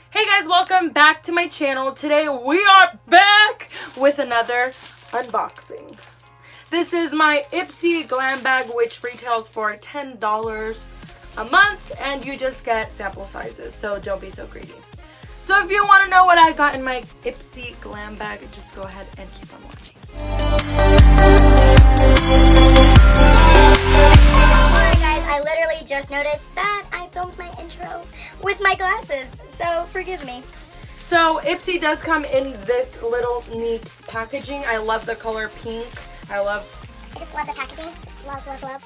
Hey guys, welcome back to my channel. Today we are back with another unboxing. This is my Ipsy glam bag, which retails for $10 a month, and you just get sample sizes, so don't be so greedy. So if you want to know what I got in my Ipsy glam bag, just go ahead and keep on watching. Alright guys, I literally just noticed that I filmed my intro with my glasses, so forgive me. So Ipsy does come in this little neat packaging. I love the color pink. I just love the packaging. Just love.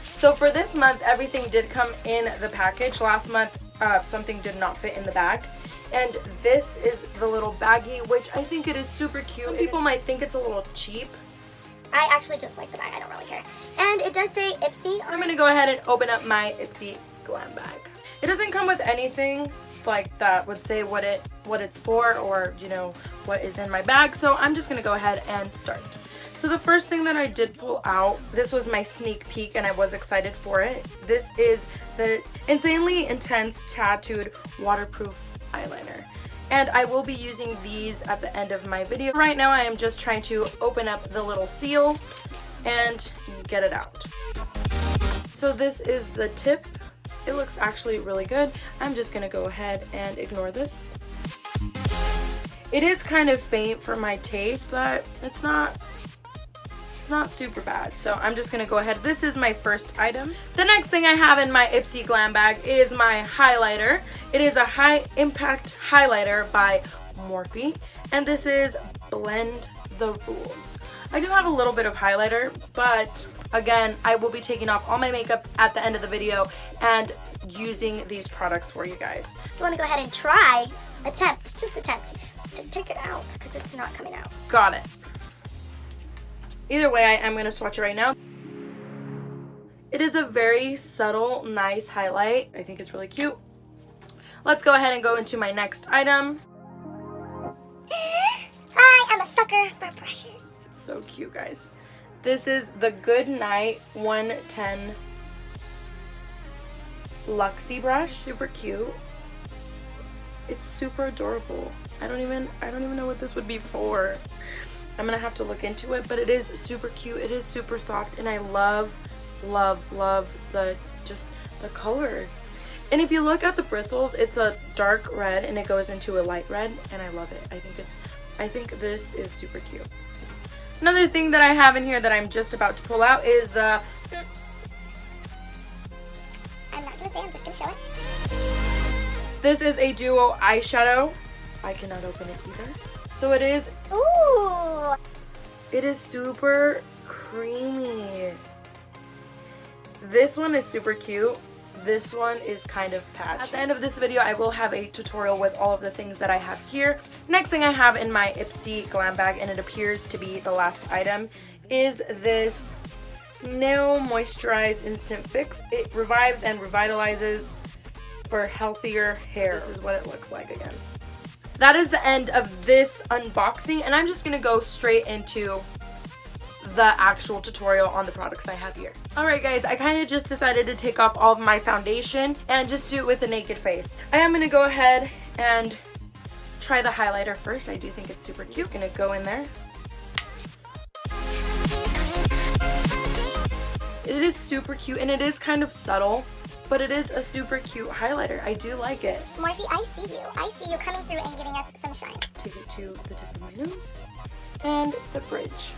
So for this month, everything did come in the package. Last month, something did not fit in the bag. And this is the little baggie, which I think it is super cute. Some people might think it's a little cheap. I actually just like the bag. I don't really care. And it does say Ipsy. I'm going to go ahead and open up my Ipsy glam bag. It doesn't come with anything like that would say what it's for, or you know what is in my bag, so I'm just gonna go ahead and start. So the first thing that I did pull out, this was my sneak peek and I was excited for it. This is the Insanely Intense Tattooed Waterproof Eyeliner, and I will be using these at the end of my video. Right now I am just trying to open up the little seal and get it out. So this is the tip. It looks actually really good. I'm just gonna go ahead and ignore this. It is kind of faint for my taste, but it's not super bad. So I'm just gonna go ahead. This is my first item. The next thing I have in my Ipsy glam bag is my highlighter. It is a high impact highlighter by Morphe, and this is Blend the Rules. I do have a little bit of highlighter, but again, I will be taking off all my makeup at the end of the video and using these products for you guys. So let me go ahead and attempt to take it out because it's not coming out. Got it. Either way, I'm going to swatch it right now. It is a very subtle, nice highlight. I think it's really cute. Let's go ahead and go into my next item. I am a sucker for brushes. It's so cute, guys. This is the Good Night 110 Luxie brush. Super cute. It's super adorable. I don't even know what this would be for. I'm gonna have to look into it, but it is super cute. It is super soft, and I love the colors. And if you look at the bristles, it's a dark red and it goes into a light red, and I love it. I think this is super cute. Another thing that I have in here that I'm just about to pull out is the... I'm not gonna say, I'm just gonna show it. This is a duo eyeshadow. I cannot open it either. So it is... Ooh! It is super creamy. This one is super cute. This one is kind of patchy. At the end of this video, I will have a tutorial with all of the things that I have here. Next thing I have in my Ipsy glam bag, and it appears to be the last item, is this Nail Moisturize Instant Fix. It revives and revitalizes for healthier hair. This is what it looks like again. That is the end of this unboxing, and I'm just gonna go straight into the actual tutorial on the products I have here. Alright guys, I kind of just decided to take off all of my foundation and just do it with a naked face. I am going to go ahead and try the highlighter first. I do think it's super cute. I'm just going to go in there. It is super cute, and it is kind of subtle, but it is a super cute highlighter. I do like it. Morphe, I see you. I see you coming through and giving us some shine. Take it to the tip of my nose and the bridge.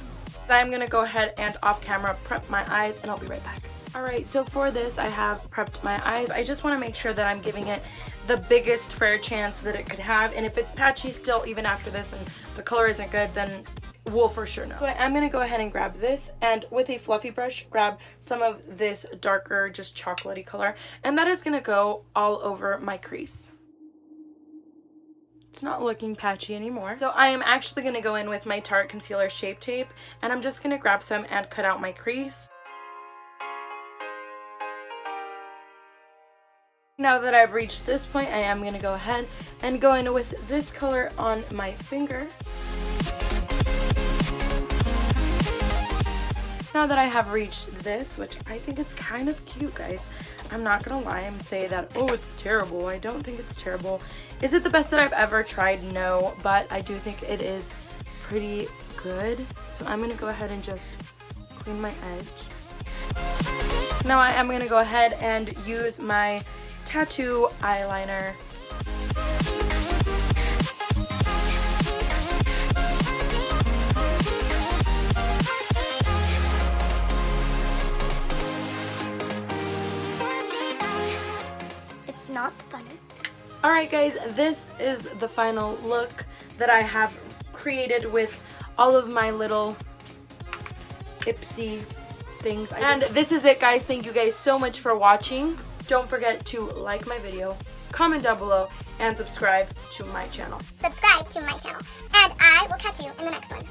I'm gonna go ahead and off camera prep my eyes, and I'll be right back. Alright, so for this I have prepped my eyes. I just want to make sure that I'm giving it the biggest fair chance that it could have, and if it's patchy still even after this and the color isn't good, then we'll for sure know. So I'm gonna go ahead and grab this, and with a fluffy brush grab some of this darker, just chocolatey color, and that is gonna go all over my crease. It's not looking patchy anymore. So I am actually going to go in with my Tarte Concealer Shape Tape, and I'm just going to grab some and cut out my crease. Now that I've reached this point, I am going to go ahead and go in with this color on my finger. Now that I have reached this, which I think it's kind of cute, guys. I'm not gonna lie and say that, oh, it's terrible. I don't think it's terrible. Is it the best that I've ever tried? No, but I do think it is pretty good. So I'm gonna go ahead and just clean my edge. Now I am gonna go ahead and use my tattoo eyeliner. It's not the funnest. Alright guys, this is the final look that I have created with all of my little Ipsy things. And this is it, guys. Thank you guys so much for watching. Don't forget to like my video, comment down below, and subscribe to my channel. Subscribe to my channel. And I will catch you in the next one.